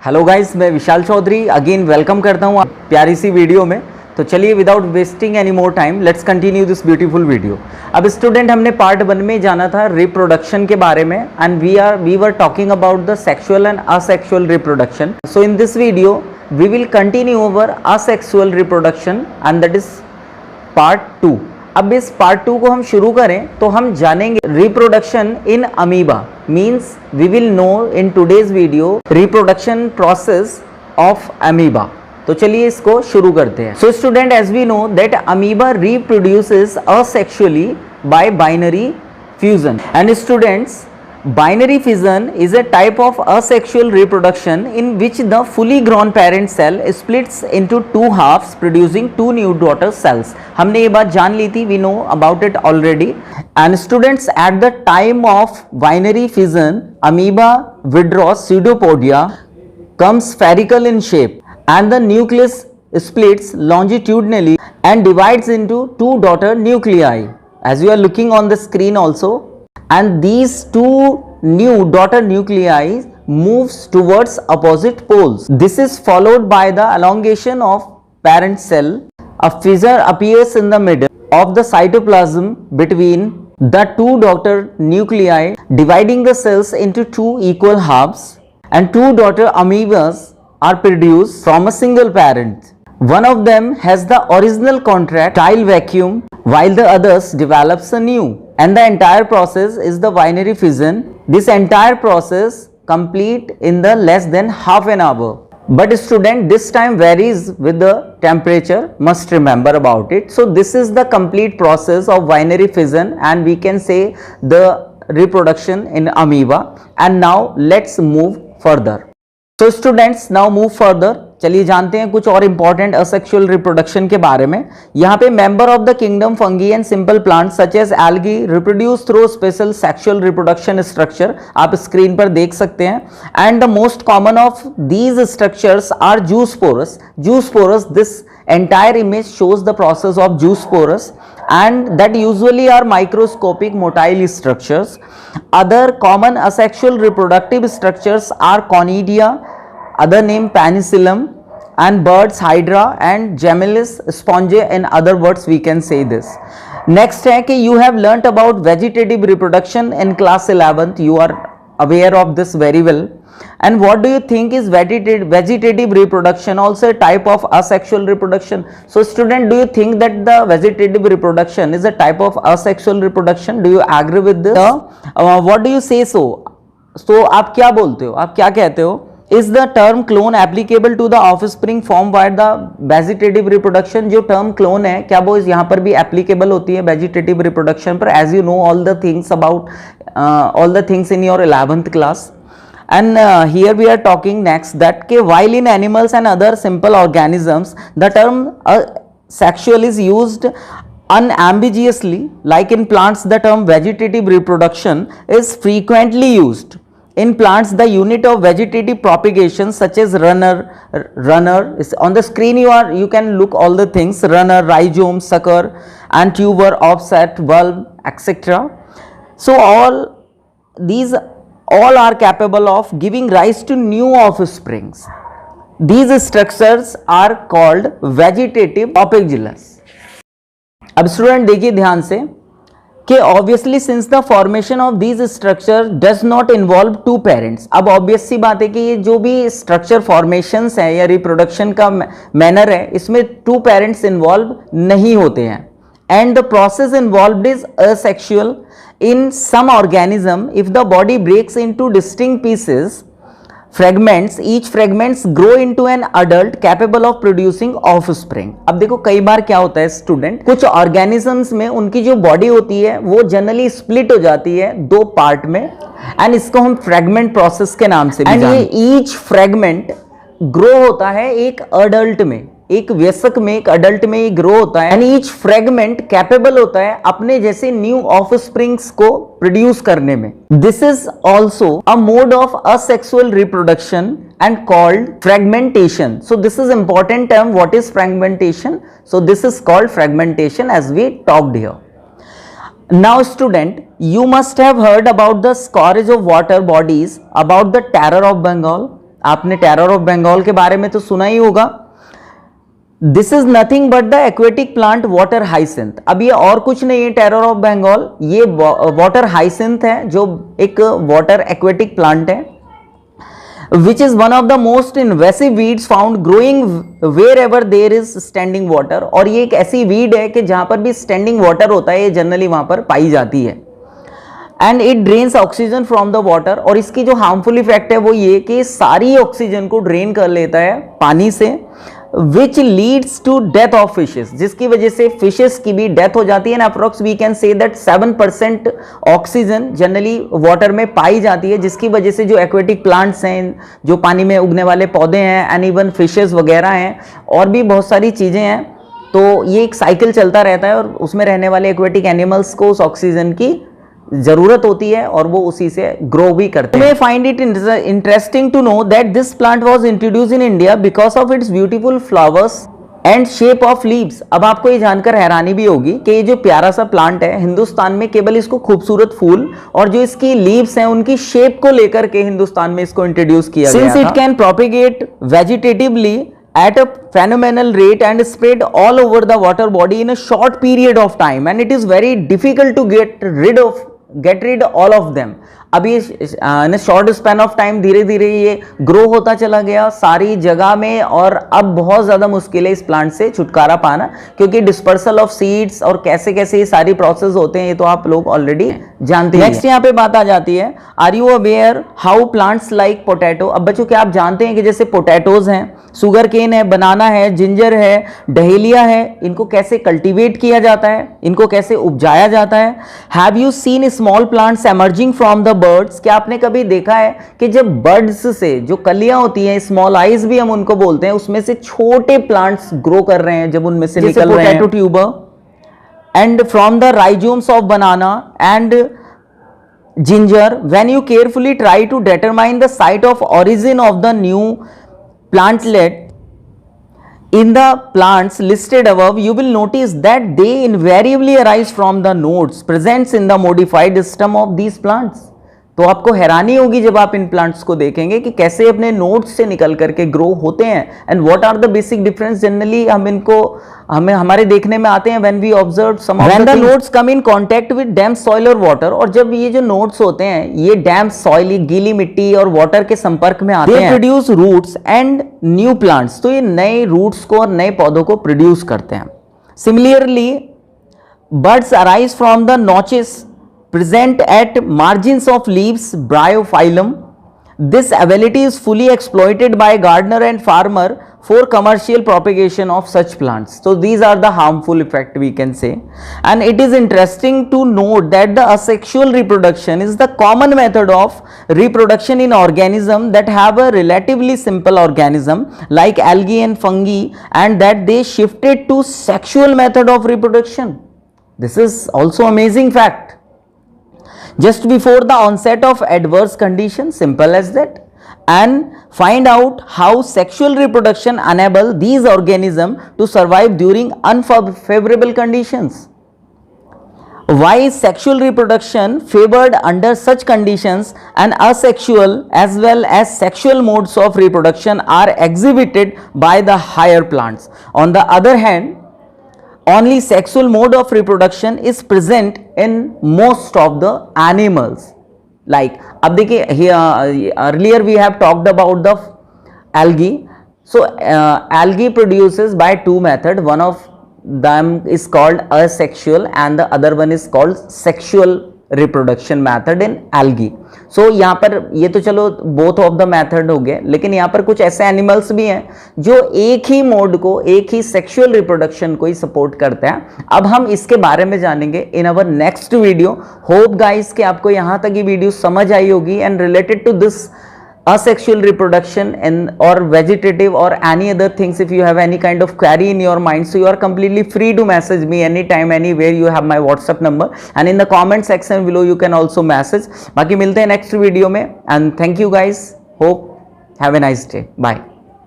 Hello guys, मैं विशाल Chaudhary again welcome करता हूँ प्यारी सी वीडियो में। तो चलिए without wasting any more time let's continue this beautiful video. अब स्टूडेंट, हमने पार्ट 1 में जाना था रिप्रोडक्शन के बारे में and we were talking about the sexual and asexual reproduction. So in this video we will continue over asexual reproduction and that is part 2। अब इस पार्ट 2 को हम शुरू करें तो हम जानेंगे reproduction in amoeba. Means we will know in today's video reproduction process of amoeba. तो चलिए इसको शुरू करते हैं। So student, as we know that amoeba reproduces asexually by binary fusion and students, binary fission is a type of asexual reproduction in which the fully grown parent cell splits into two halves producing two new daughter cells. हमने ये बात जान ली थी, we know about it already. And students, at the time of binary fission, amoeba withdraws pseudopodia, comes spherical in shape, and the nucleus splits longitudinally and divides into two daughter nuclei, as you are looking on the screen also. And these two new daughter nuclei moves towards opposite poles. This is followed by the elongation of parent cell. A fissure appears in the middle of the cytoplasm between the two daughter nuclei, dividing the cells into two equal halves, and two daughter amoebas are produced from a single parent. One of them has the original contractile vacuum while the others develops a new, and the entire process is the binary fission. This entire process complete in the less than half an hour. But student, this time varies with the temperature, must remember about it. So this is the complete process of binary fission and we can say the reproduction in amoeba. And now let's move further. So students, now move further. चलिए जानते हैं कुछ और important asexual reproduction के बारे में। यहाँ पे member of the kingdom fungi and simple plant such as algae reproduce through special sexual reproduction structure, आप स्क्रीन पर देख सकते हैं। And the most common of these structures are zoospores. Zoospores, this entire image shows the process of zoosporus and that usually are microscopic motile structures. Other common asexual reproductive structures are conidia, other name penicillium, and birds hydra and gemellus sponge. In other words we can say this. Next है कि you have learnt about vegetative reproduction in class 11th. You are aware of this very well. And what do you think is vegetative reproduction? Also a type of asexual reproduction. So student, do you think that the vegetative reproduction is a type of asexual reproduction? Do you agree with this? What do you say so? So आप क्या बोलते हो, आप क्या कहते हो? Is the term clone applicable to the offspring formed by the vegetative reproduction? जो term clone है, क्या वो यहाँ पर भी applicable होती है vegetative reproduction पर? As you know all the things about all the things in your 11th class. And here we are talking next that while in animals and other simple organisms the term sexual is used unambiguously, like in plants the term vegetative reproduction is frequently used. In plants the unit of vegetative propagation such as runner is on the screen. You can look all the things: runner, rhizome, sucker, and tuber, offset, bulb, etc. So these all are capable of giving rise to new offsprings. These structures are called vegetative propagules. अब student देखिए ध्यान से कि obviously since the formation of these structure does not involve two parents. अब obvious सी बात है कि ये जो भी structure formations है या reproduction का manner है, इसमें two parents involve नहीं होते हैं. And the process involved is asexual. In some organism, if the body breaks into distinct pieces, fragments, each fragments grow into an adult capable of producing offspring. अब देखो कई बार क्या होता है स्टूडेंट, कुछ ऑर्गेनिजम्स में उनकी जो बॉडी होती है वो जनरली स्प्लिट हो जाती है दो पार्ट में, एंड इसको हम फ्रेगमेंट प्रोसेस के नाम से भी जानते हैं। ये ईच फ्रेगमेंट ग्रो होता है एक अडल्ट में, एक वयस्क में, एक अडल्ट में ये ग्रो होता है, एंड ईच फ्रेगमेंट कैपेबल होता है अपने जैसे न्यू ऑफस्प्रिंग्स को प्रोड्यूस करने में। This is also a mode of asexual reproduction and called fragmentation. So this is important term. What is fragmentation? So this is called fragmentation as we talked here. Now student, you must have heard about the scourge of water bodies, about the terror of Bengal. आपने terror of Bengal के बारे में तो सुना ही होगा। This is nothing but the aquatic plant water hyacinth. अब ये और कुछ नहीं है टेरर ऑफ बंगाल, ये वाटर हाइसिंथ है जो एक वाटर एक्वेटिक प्लांट है, which is one of the most invasive weeds found growing wherever there is standing water। और ये एक ऐसी वीड है कि जहां पर भी स्टैंडिंग वाटर होता है ये जनरली वहां पर पाई जाती है। And it drains oxygen from the water, और इसकी जो हार्मफुल इफेक्ट है वो ये कि सारी ऑक्सीजन को ड्रेन कर लेता है पानी से, which leads to death of fishes, जिसकी वजह से फिशेस की भी डेथ हो जाती है। And approx we can say that 7% oxygen generally water में पाई जाती है, जिसकी वजह से जो एक्वेटिक प्लांट्स हैं, जो पानी में उगने वाले पौधे हैं, एंड इवन फिशेस वगैरह हैं, और भी बहुत सारी चीज़ें हैं, तो ये एक साइकिल चलता रहता है और उसमें रहने वाले एक्वेटिक एनिमल्स को उस ऑक्सीजन की जरूरत होती है और वो उसी से ग्रो भी करते हैं। Find it interesting to know that this plant was introduced in India because of its beautiful flowers and shape of leaves. अब आपको ये जानकर हैरानी भी होगी कि ये जो प्यारा सा प्लांट है हिंदुस्तान में केवल इसको खूबसूरत फूल और जो इसकी लीव्स हैं उनकी शेप को लेकर के हिंदुस्तान में इसको इंट्रोड्यूस किया गया। Since it can propagate vegetatively at a phenomenal rate and spread all over the water body in a short period of time, and it is very difficult to get rid all of them। अभी in short span of time धीरे धीरे ये grow होता चला गया सारी जगह में, और अब बहुत ज़्यादा मुश्किल है इस प्लांट से छुटकारा पाना, क्योंकि डिस्पर्सल ऑफ सीड्स और कैसे कैसे ये सारी प्रोसेस होते हैं ये तो आप लोग ऑलरेडी जानते हैं। नेक्स्ट यहाँ पे बात आ जाती है, are you aware how plants like potato. अब बच्चों क्या आप जानते हैं कि जैसे पोटैटोज हैं, सुगर केन है, बनाना है, जिंजर है, डहेलिया है, इनको कैसे कल्टीवेट किया जाता है, इनको कैसे उपजाया जाता है। Have you seen small plants emerging from the birds. क्या आपने कभी देखा है कि जब बर्ड्स से जो कलियां होती हैं, स्मॉल आइज भी हम उनको बोलते हैं, उसमें से छोटे प्लांट्स ग्रो कर रहे हैं, जब उनमें से निकल रहे हैं, potato tuber and from the rhizomes of banana and ginger. When you carefully try to determine the site of origin of the new plantlet in the plants listed above, you will notice that they invariably arise from the nodes present in the modified stem of these plants। तो आपको हैरानी होगी जब आप in plants को देखेंगे कि कैसे अपने नोड्स से निकल करके ग्रो होते हैं, and what are the basic difference. Generally हमें हमारे देखने में आते हैं when we observe some of the nodes come in contact with damp soil और वाटर। और जब ये जो नोड्स होते हैं ये डैम्प सॉइल, गीली मिट्टी और वाटर के संपर्क में आते हैं, they produce roots and new plants. तो ये नए रूट्स को और नए पौधों को प्रोड्यूस करते हैं। Similarly birds arise from the notches present at margins of leaves, bryophyllum। This ability is fully exploited by gardener and farmer for commercial propagation of such plants। So these are the harmful effect we can say। And it is interesting to note that the asexual reproduction is the common method of reproduction in organisms that have a relatively simple organism like algae and fungi, and that they shifted to sexual method of reproduction। This is also amazing fact। Just before the onset of adverse conditions, simple as that, and find out how sexual reproduction enable these organisms to survive during unfavorable conditions। Why sexual reproduction favored under such conditions, and asexual as well as sexual modes of reproduction are exhibited by the higher plants। On the other hand, only sexual mode of reproduction is present in most of the animals। Like अब देखिए here earlier we have talked about the algae। So algae produces by two methods, one of them is called asexual and the other one is called sexual reproduction method in algae। So यहाँ पर ये तो चलो both of the method हो गए, लेकिन यहाँ पर कुछ ऐसे एनिमल्स भी हैं जो एक ही मोड को, एक ही सेक्सुअल रिप्रोडक्शन को ही सपोर्ट करते हैं। अब हम इसके बारे में जानेंगे in our next video. Hope guys कि आपको यहाँ तक ये वीडियो समझ आई होगी, and related to this asexual reproduction and or vegetative or any other things, if you have any kind of query in your mind, so you are completely free to message me anytime anywhere। You have my WhatsApp number and in the comment section below you can also message। बाकी मिलते हैं next video में, and thank you guys, hope have a nice day, bye।